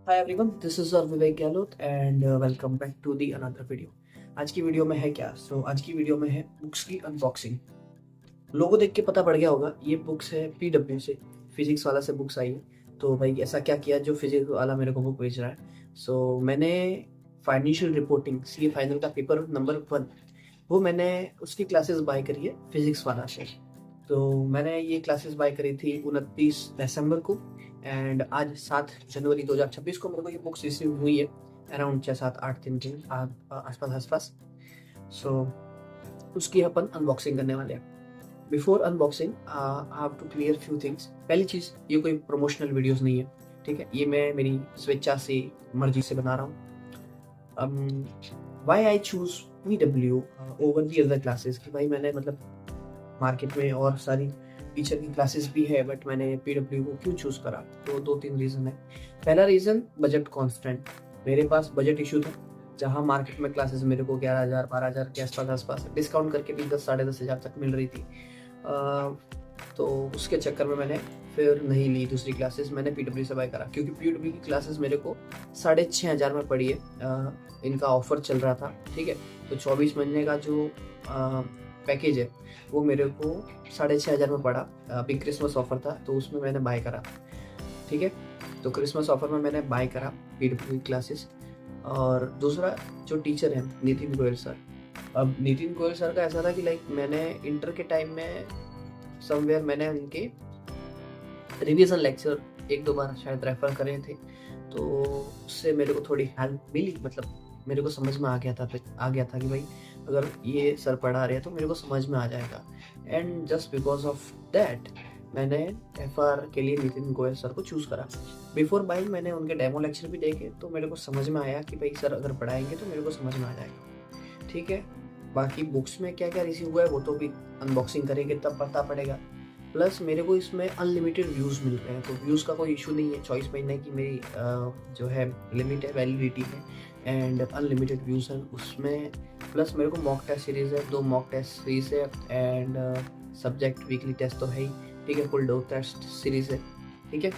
Hi everyone, this is Vivek Gahlot and welcome back to the another video. आज की video में है क्या? आज की वीडियो में है बुक्स की अनबॉक्सिंग। लोगो देख के पता पड़ गया होगा, ये बुक्स है पीडब्ल्यू से, फिजिक्स वाला से बुक्स आई है। तो भाई ऐसा क्या किया जो फिजिक्स वाला मेरे को बुक भेज रहा है? मैंने फाइनेंशियल रिपोर्टिंग सी फाइनल का पेपर नंबर 1, वो मैंने उसकी क्लासेस बाय करी है फिजिक्स वाला से। तो मैंने ये क्लासेस बाय करी थी 29 दिसंबर को एंड आज 7 जनवरी 2026 को मेरे को ये बुक्स रिसीव हुई है, अराउंड 6 7 8 दिन के आसपास। सो उसकी अपन अनबॉक्सिंग करने वाले हैं। Before unboxing I have to clear few things. पहली चीज़, ये कोई प्रमोशनल वीडियोस नहीं है, ठीक है? ये मैं मेरी स्वेच्छा से, मर्जी से बना रहा हूँ। Why I choose PW over the other classes, कि भाई मैंने मतलब मार्केट में और सारी टीचर की क्लासेस भी है, बट मैंने PW को क्यों चूज करा? तो 2 3 रीजन है। पहला रीजन, बजट कॉन्स्टेंट। मेरे पास बजट इशू था, जहाँ मार्केट में क्लासेस मेरे को 11,000 12,000 के आसपास डिस्काउंट करके भी 10 साढ़े 10,000 तक मिल रही थी। तो उसके चक्कर में मैंने फिर नहीं ली दूसरी क्लासेस, मैंने PW से बाय करा, क्योंकि PW की क्लासेस मेरे को 6,500 में पड़ी है। इनका ऑफर चल रहा था, ठीक है? तो 24 महीने का जो पैकेज है वो मेरे को 6,500 में पड़ा। अभी क्रिसमस ऑफर था तो उसमें मैंने बाय करा, ठीक है? तो क्रिसमस ऑफर में मैंने बाय करा PW क्लासेस। और दूसरा जो टीचर है नितिन गोयल सर। अब नितिन गोयल सर का ऐसा था कि लाइक मैंने इंटर के टाइम में समवेयर मैंने उनके रिवीजन लेक्चर 1 2 बार शायद रेफर करे थे, तो उससे मेरे को थोड़ी हेल्प मिली। मतलब मेरे को समझ में आ गया था कि भाई अगर ये सर पढ़ा रहे हैं तो मेरे को समझ में आ जाएगा। And just because of that मैंने FR के लिए नितिन गोयल सर को चूज़ करा। बिफोर बाइंग मैंने उनके डेमो लेक्चर भी देखे, तो मेरे को समझ में आया कि भाई सर अगर पढ़ाएंगे तो मेरे को समझ में आ जाएगा, ठीक है? बाकी बुक्स में क्या क्या रिसीव हुआ है वो तो भी अनबॉक्सिंग करेंगे तब पता पड़ेगा। प्लस मेरे को इसमें अनलिमिटेड व्यूज़ मिल रहे हैं, तो व्यूज़ का कोई इशू नहीं है। 24 महीने की मेरी जो है लिमिट है, वैलिडिटी है, एंड अनलिमिटेड व्यूज़ हैं उसमें। प्लस मेरे को मॉक टेस्ट सीरीज़ है, 2 मॉक टेस्ट सीरीज़ है, एंड सब्जेक्ट वीकली टेस्ट तो है ही, ठीक है? फुल डो टेस्ट सीरीज़ है, ठीक है?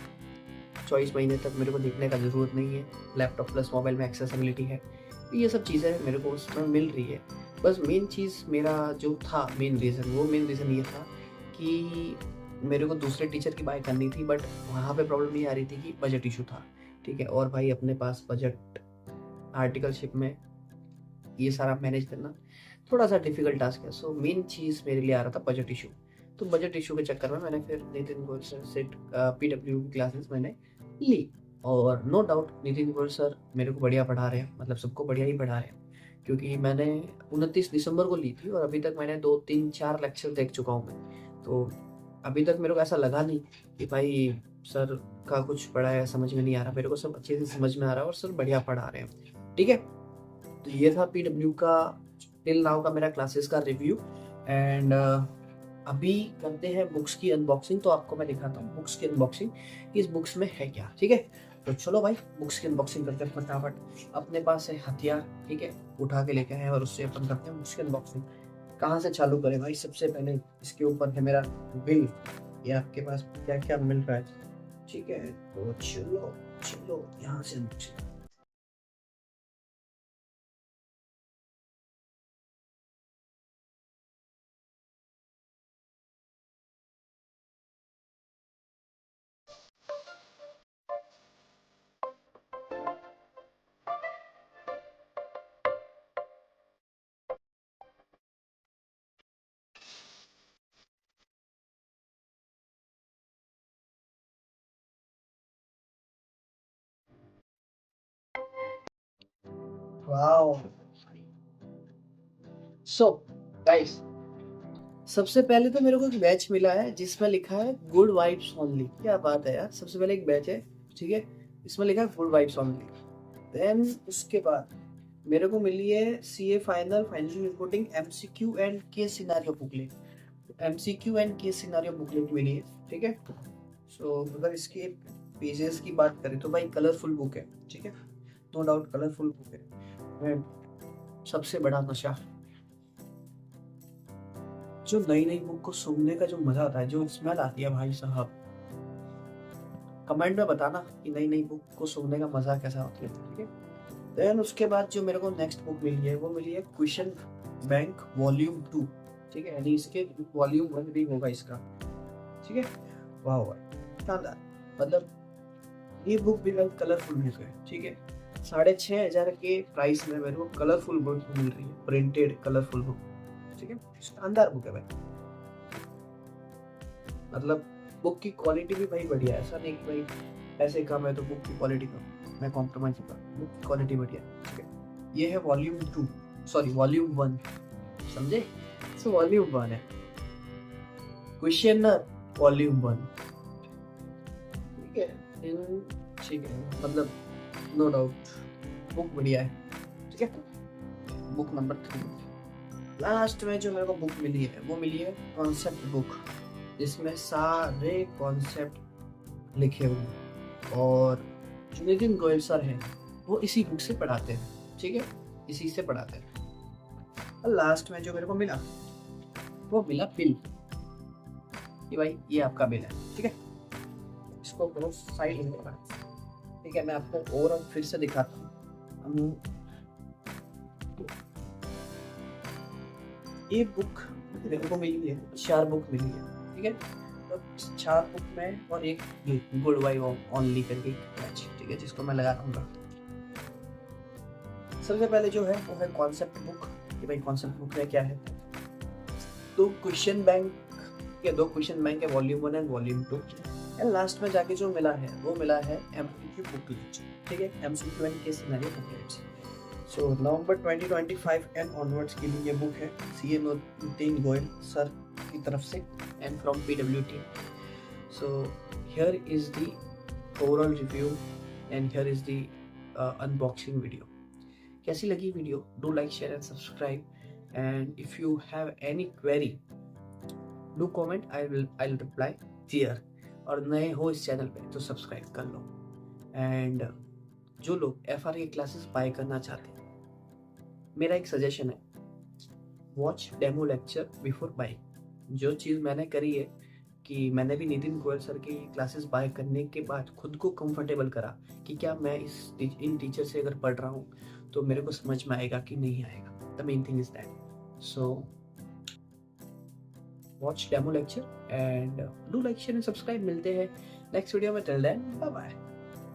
24 महीने तक मेरे को देखने का ज़रूरत नहीं है। लैपटॉप प्लस मोबाइल में एक्सेसिबिलिटी है, ये सब चीज़ें मेरे को उसमें मिल रही है। बस मेन चीज़ मेरा जो था, मेन रीज़न ये था कि मेरे को दूसरे टीचर की बाय करनी थी, बट वहाँ पे प्रॉब्लम ये आ रही थी कि बजट इशू था, ठीक है? और भाई अपने पास बजट, आर्टिकलशिप में ये सारा मैनेज करना थोड़ा सा डिफिकल्ट टास्क है। सो मेन चीज़ मेरे लिए आ रहा था बजट इशू। तो बजट इशू के चक्कर में मैंने फिर नितिन गोयल सर से PW की क्लासेस मैंने ली। और no doubt Nitin Goyal sir मेरे को बढ़िया पढ़ा रहे हैं, मतलब सबको बढ़िया ही पढ़ा रहे हैं, क्योंकि मैंने 29 दिसंबर को ली थी और अभी तक मैंने 2 3 4 लेक्चर देख चुका हूँ मैं। तो अभी तक मेरे को ऐसा लगा नहीं कि भाई सर का कुछ पढ़ाया समझ में नहीं आ रहा। मेरे को सब अच्छे से समझ में आ रहा है और सर बढ़िया पढ़ा रहे हैं, ठीक है? तो ये था PW का टिल नाउ का मेरा क्लासेस का रिव्यू। एंड अभी करते हैं बुक्स की अनबॉक्सिंग। तो आपको मैं दिखाता हूँ बुक्स की अनबॉक्सिंग, इस बुक्स में है क्या, ठीक है? तो चलो भाई बुक्स की अनबॉक्सिंग करते हैं फटाफट। अपने पास है हथियार, ठीक है? उठा के लेके आए और उससे अपन करते हैं बुक्स की अनबॉक्सिंग। कहाँ से चालू करें भाई? सबसे पहले इसके ऊपर है मेरा बिल, ये आपके पास क्या क्या मिल रहा है, ठीक है? तो चलो चलो यहाँ से unboxing। वाओ। सो गाइस, सबसे पहले तो मेरे को एक बैच मिला है जिसमें लिखा है गुड वाइब्स ओनली। क्या बात है यार! सबसे पहले एक बैच है, ठीक है? इसमें लिखा है गुड वाइब्स ओनली। देन उसके बाद मेरे को मिली है CA final financial reporting MCQ and case scenario booklet. MCQ and case scenario booklet मिली है, ठीक है? अगर इसके पेजेस की बात करें तो भाई कलरफुल बुक है, ठीक है? नो डाउट कलरफुल बुक है। एंड सबसे बड़ा नशा, जो नई नई बुक को सूंघने का जो मजा आता है, जो स्मेल आती है भाई साहब, कमेंट में बताना कि नई नई बुक को सुनने का मजा कैसा होता है, ठीक है। देन उसके बाद जो मेरे को नेक्स्ट बुक मिली है वो मिली है क्वेश्चन बैंक वॉल्यूम 2, ठीक है, यानी इसके वॉल्यूम 1 भी होगा इसका, ठीक है। वाह वाह शानदार, मतलब ये बुक भी भाई कलरफुल बुक है, ठीक है। 6,500 के प्राइस में मेरे को कलरफुल बुक मिल रही है, प्रिंटेड कलरफुल बुक, ठीक है। शानदार बुक है भाई, मतलब बुक की क्वालिटी भी भाई बढ़िया है, ऐसा नहीं कि भाई पैसे कम है तो बुक की क्वालिटी कम, मैं कॉम्प्रोमाइज कर, बुक की क्वालिटी बढ़िया है, ठीक है। ये है वॉल्यूम 2, सॉरी वॉल्यूम 1, समझे, सो वॉल्यूम 1 है, क्वेश्चन वॉल्यूम 1, ठीक है। ठीक है, मतलब नो डाउट बुक बढ़िया है, ठीक है। बुक नंबर 3, लास्ट में जो मेरे को बुक मिली है वो मिली है कॉन्सेप्ट बुक, जिसमें सारे कॉन्सेप्ट लिखे हुए हैं, और जो नितिन गोयल सर हैं वो इसी बुक से पढ़ाते हैं, ठीक है, इसी से पढ़ाते हैं। और लास्ट में जो मेरे को मिला वो मिला बिल, कि भाई ये आपका बिल है, ठीक है। इसको करो साइड में, ठीक है। मैं आपको ओवरऑल फिर से दिखाता हूँ। ये बुक मेरे को मिली है, 4 बुक मिली है, ठीक है। तो इस 4 बुक में और एक गुड वाइब ओनली करके पैच, ठीक है, जिसको मैं लगा दूंगा। सबसे पहले जो है वो है कॉन्सेप्ट बुक, कि भाई कॉन्सेप्ट बुक में क्या है, तो क्वेश्चन बैंक के 2 क्वेश्चन बैंक है, volume 1 and volume 2, and last में जाके जो मिला है वो मिला है एमसीक्यू बुकलेट, ठीक है, MCQ and case scenario booklets. So November 2025 and onwards के लिए ये बुक है सीए नितिन गोयल सर की तरफ से and from PWT. So here is the overall review and here is the unboxing video. कैसी लगी video, do like share and subscribe, and if you have any query do comment, I will reply there. और नए हो इस channel पे तो subscribe कर लो। And जो लोग एफआर की क्लासेस बाय करना चाहते हैं, मेरा एक सजेशन है, watch demo lecture before buying. जो चीज़ मैंने करी है कि मैंने भी नितिन गोयल सर की क्लासेस बाय करने के बाद खुद को कंफर्टेबल करा कि क्या मैं इन टीचर से अगर पढ़ रहा हूँ तो मेरे को समझ में आएगा कि नहीं आएगा। The main thing is that. So watch demo lecture and do like share and subscribe. मिलते हैं नेक्स्ट वीडियो में, टिल देन बाय बाय।